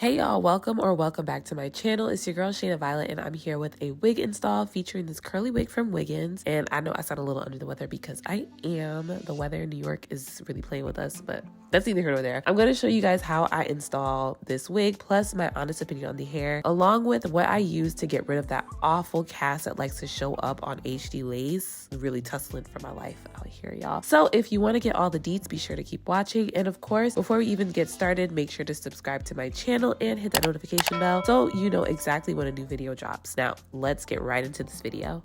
Hey y'all, welcome back to my channel. It's your girl Shayna Violet, and I'm here with a wig install featuring this curly wig from Wiggins. And I know I sound a little under the weather because I am. The weather in New York is really playing with us, but that's neither here nor there. I'm going to show you guys how I install this wig, plus my honest opinion on the hair, along with what I use to get rid of that awful cast that likes to show up on HD lace. Really tussling for my life out here, y'all. So if you want to get all the deets, be sure to keep watching. And of course, before we even get started, make sure to subscribe to my channel and hit that notification bell so you know exactly when a new video drops. Now, let's get right into this video.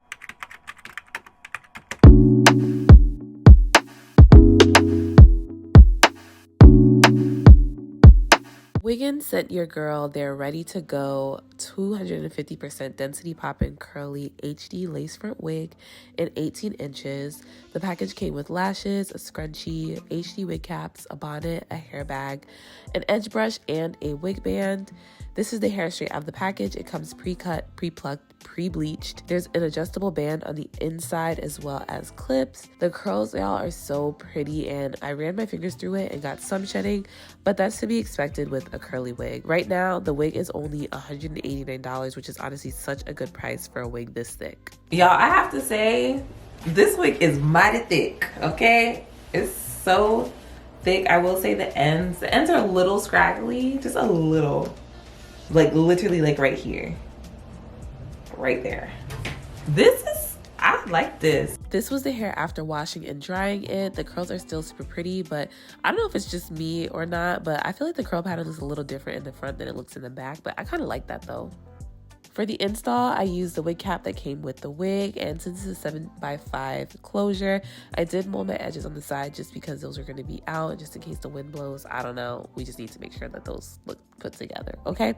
Wiggins sent your girl their ready to go 250% density poppin' curly HD lace front wig in 18 inches. The package came with lashes, a scrunchie, HD wig caps, a bonnet, a hair bag, an edge brush, and a wig band. This is the hair straight out of the package. It comes pre-cut, pre-plucked, pre-bleached. There's an adjustable band on the inside as well as clips. The curls, y'all, are so pretty, and I ran my fingers through it and got some shedding, but that's to be expected with a curly wig. Right now, the wig is only $189, which is honestly such a good price for a wig this thick. Y'all, I have to say, this wig is mighty thick, okay? It's so thick. I will say the ends are a little scraggly, just a little. Like literally like right here. Right there. I like this. This was the hair after washing and drying it. The curls are still super pretty, but I don't know if it's just me or not, but I feel like the curl pattern is a little different in the front than it looks in the back, but I kind of like that though. For the install, I used the wig cap that came with the wig, and since it's a 7x5 closure, I did mold my edges on the side just because those are going to be out, just in case the wind blows. I don't know. We just need to make sure that those look put together, okay?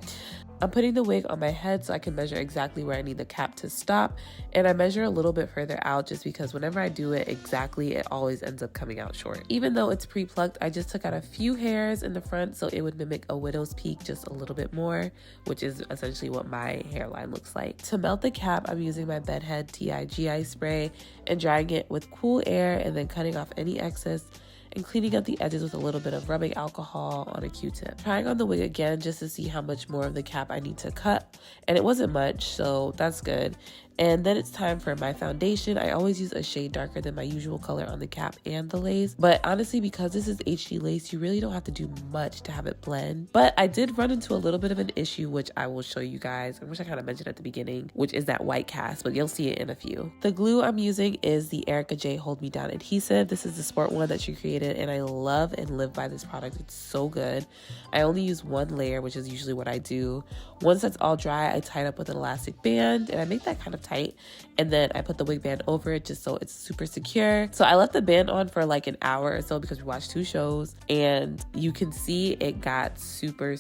I'm putting the wig on my head so I can measure exactly where I need the cap to stop, and I measure a little bit further out just because whenever I do it exactly, it always ends up coming out short. Even though it's pre-plucked, I just took out a few hairs in the front so it would mimic a widow's peak just a little bit more, which is essentially what my hairline looks like. To melt the cap, I'm using my Bedhead TIGI spray and drying it with cool air and then cutting off any excess and cleaning up the edges with a little bit of rubbing alcohol on a Q-tip. Trying on the wig again just to see how much more of the cap I need to cut, and it wasn't much, so that's good. And then it's time for my foundation. I always use a shade darker than my usual color on the cap and the lace, but honestly, because this is HD lace, you really don't have to do much to have it blend. But I did run into a little bit of an issue, which I will show you guys, which I kind of mentioned at the beginning, which is that white cast, but you'll see it in a few. The glue I'm using is the Erica J Hold Me Down adhesive. This is the sport one that she created, and I love and live by this product. It's so good. I only use one layer, which is usually what I do. Once that's all dry, I tie it up with an elastic band, and I make that kind of tight, and then I put the wig band over it just so it's super secure. So I left the band on for like an hour or so because we watched 2 shows, and you can see it got super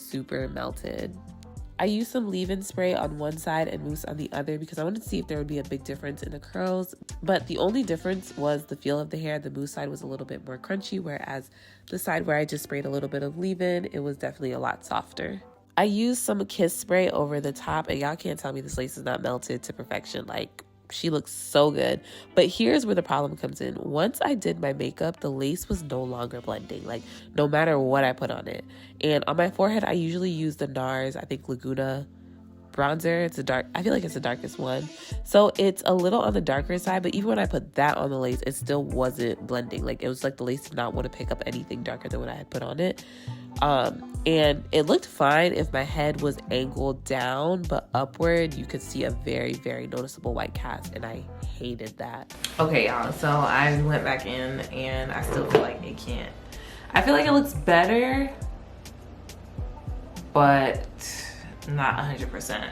melted. I used some leave-in spray on one side and mousse on the other because I wanted to see if there would be a big difference in the curls, but the only difference was the feel of the hair. The mousse side was a little bit more crunchy, whereas the side where I just sprayed a little bit of leave-in, it was definitely a lot softer. I used some Kiss spray over the top, and y'all can't tell me this lace is not melted to perfection. Like, she looks so good. But here's where the problem comes in. Once I did my makeup, the lace was no longer blending, like no matter what I put on it. And on my forehead, I usually use the NARS, I think Laguna bronzer. It's a dark, I feel like it's the darkest one, so it's a little on the darker side, but even when I put that on the lace, it still wasn't blending. Like, it was like the lace did not want to pick up anything darker than what I had put on it. And it looked fine if my head was angled down, but upward you could see a very noticeable white cast, and I hated that. Okay, y'all, so I went back in and I still feel like it can't. I feel like it looks better, but not 100%.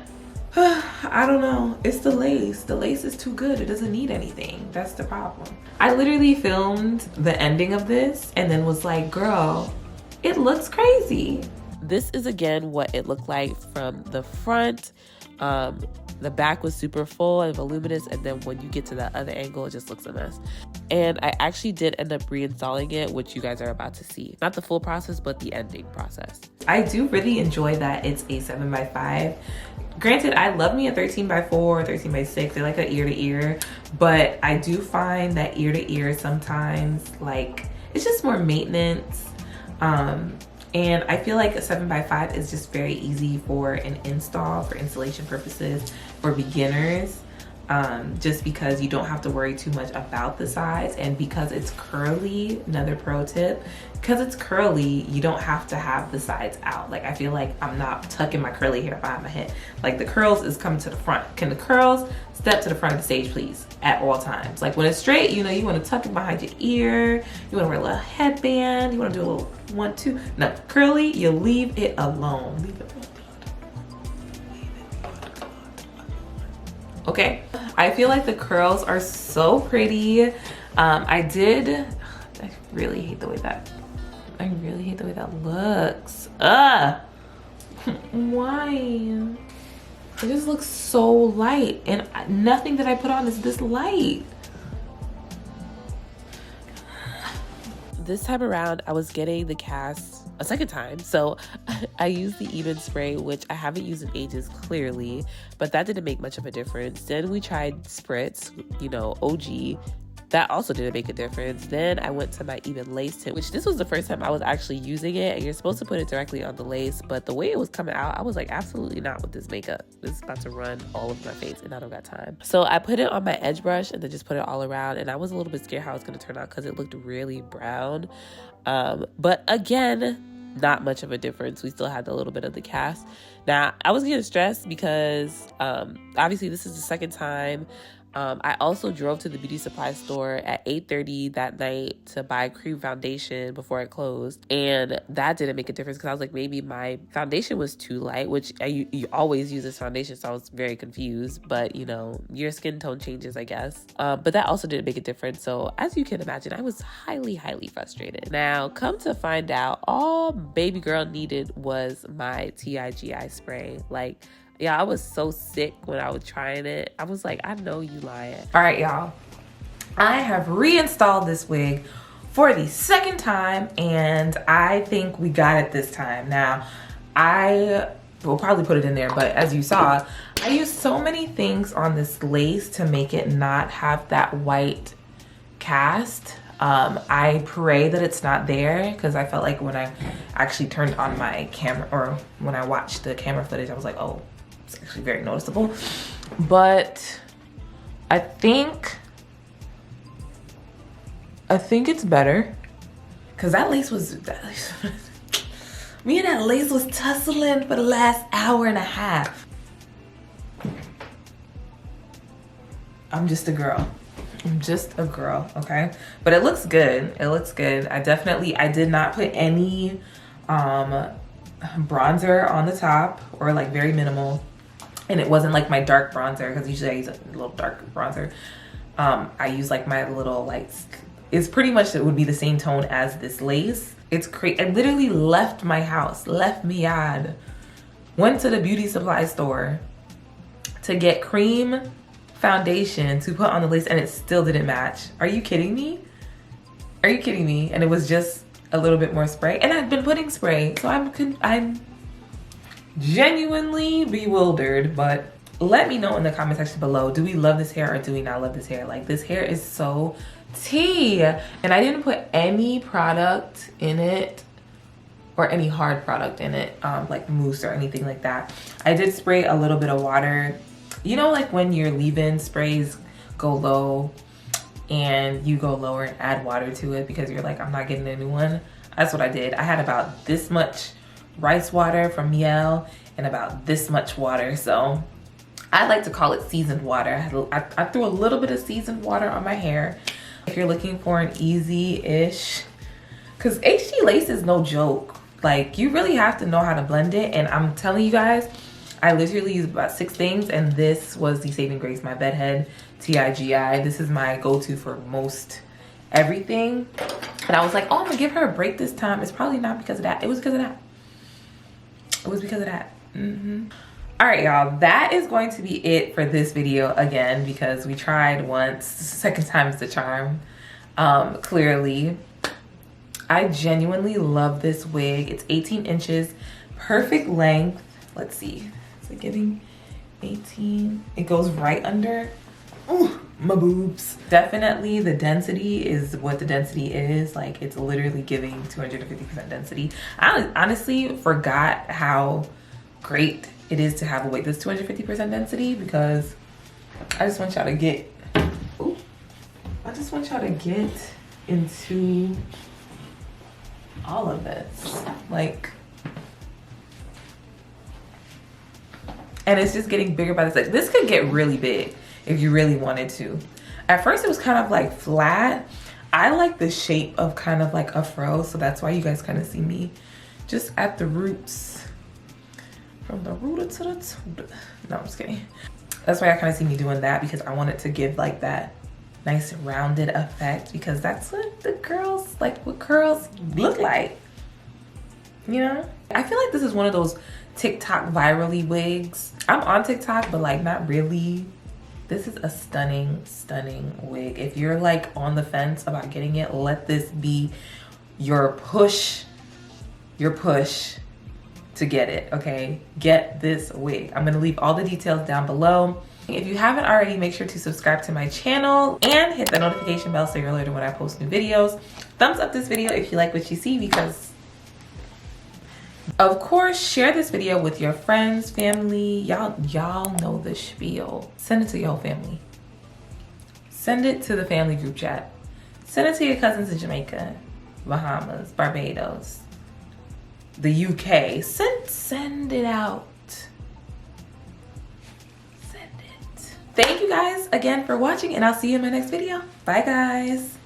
I don't know. It's the lace. The lace is too good. It doesn't need anything. That's the problem. I literally filmed the ending of this and then was like, girl, it looks crazy. This is again what it looked like from the front. The back was super full and voluminous, and then when you get to the other angle, it just looks a mess. And I actually did end up reinstalling it, which you guys are about to see. Not the full process, but the ending process. I do really enjoy that it's a 7x5. Granted, I love me a 13x4, 13x6. They're like an ear to ear, but I do find that ear to ear sometimes, like, it's just more maintenance. And I feel like a 7x5 is just very easy for an install, for installation purposes, for beginners. Just because you don't have to worry too much about the size, and because it's curly, another pro tip, because it's curly, you don't have to have the sides out. Like, I feel like I'm not tucking my curly hair behind my head. Like, the curls is coming to the front. Can the curls step to the front of the stage, please, at all times? Like, when it's straight, you know, you want to tuck it behind your ear, you want to wear a little headband, you want to do a little 1-2. No, curly, you leave it alone. Leave it alone. Okay, I feel like the curls are so pretty. I really hate the way that looks. Why? It just looks so light, and nothing that I put on is this light. This time around, I was getting the cast a second time, so I used the Even spray, which I haven't used in ages, clearly, but that didn't make much of a difference. Then we tried Spritz, you know, OG. That also didn't make a difference. Then I went to my Even Lace tint, which this was the first time I was actually using it, and you're supposed to put it directly on the lace, but the way it was coming out, I was like, absolutely not with this makeup. This is about to run all over my face, and I don't got time. So I put it on my edge brush and then just put it all around, and I was a little bit scared how it's going to turn out because it looked really brown. But again, not much of a difference. We still had a little bit of the cast. Now, I was getting stressed because obviously this is the second time. I also drove to the beauty supply store at 8:30 that night to buy cream foundation before it closed. And that didn't make a difference because I was like, maybe my foundation was too light, which you always use this foundation, so I was very confused. But, you know, your skin tone changes, I guess. But that also didn't make a difference. So as you can imagine, I was highly, highly frustrated. Now, come to find out, all baby girl needed was my TIGI spray. Like, yeah, I was so sick when I was trying it. I was like, I know you lying. All right, y'all. I have reinstalled this wig for the second time, and I think we got it this time. Now, I will probably put it in there, but as you saw, I used so many things on this lace to make it not have that white cast. I pray that it's not there, because I felt like when I actually turned on my camera, or when I watched the camera footage, I was like, oh, it's actually very noticeable. But I think it's better, because that lace was me and that lace was tussling for the last hour and a half. I'm just a girl. I'm just a girl, okay? But it looks good. It looks good. I did not put any bronzer on the top, or like very minimal. And it wasn't like my dark bronzer, because usually I use a little dark bronzer. I use like my little, like, it's pretty much, it would be the same tone as this lace. It's crazy. I literally left my house, left me yard, went to the beauty supply store to get cream foundation to put on the lace, and it still didn't match. Are you kidding me? Are you kidding me? And it was just a little bit more spray, and I've been putting spray, so I'm genuinely bewildered. But let me know in the comment section below, do we love this hair or do we not love this hair? Like, this hair is so tea, and I didn't put any product in it, or any hard product in it, like mousse or anything like that. I did spray a little bit of water. You know, like when your leave-in sprays go low and you go lower and add water to it because you're like, I'm not getting a new one. That's what I did. I had about this much rice water from Miel and about this much water. So I like to call it seasoned water. I threw a little bit of seasoned water on my hair. If you're looking for an easy-ish, because HG lace is no joke. Like, you really have to know how to blend it. And I'm telling you guys, I literally used about 6 things, and this was the saving grace. My bedhead TIGI. This is my go-to for most everything. And I was like, oh, I'm gonna give her a break this time. It's probably not because of that. It was because of that. It was because of that. All right, y'all, that is going to be it for this video, again, because we tried once. Second time is the charm. Clearly, I genuinely love this wig. It's 18 inches, perfect length. Let's see, is it giving 18? It goes right under Ooh, my boobs. Definitely the density is what the density is. Like, it's literally giving 250% density. I honestly forgot how great it is to have a wig that's 250% density, because I just want y'all to get, ooh, I just want y'all to get into all of this. Like, and it's just getting bigger by the second. This could get really big if you really wanted to. At first it was kind of like flat. I like the shape of kind of like a fro, so that's why you guys kind of see me just at the roots. From the rooter to the tutor. No, I'm just kidding. That's why I kind of see me doing that, because I want it to give like that nice rounded effect, because that's what the girls, like what curls look like, you know? I feel like this is one of those TikTok virally wigs. I'm on TikTok, but like not really. This is a stunning, stunning wig. If you're like on the fence about getting it, let this be your push to get it, okay? Get this wig. I'm gonna leave all the details down below. If you haven't already, make sure to subscribe to my channel and hit the notification bell so you're alerted when I post new videos. Thumbs up this video if you like what you see, because of course, share this video with your friends, family. Y'all know the spiel. Send it to your family. Send it to the family group chat. Send it to your cousins in Jamaica, Bahamas, Barbados, the UK. Send it out. Send it. Thank you guys again for watching, and I'll see you in my next video. Bye guys.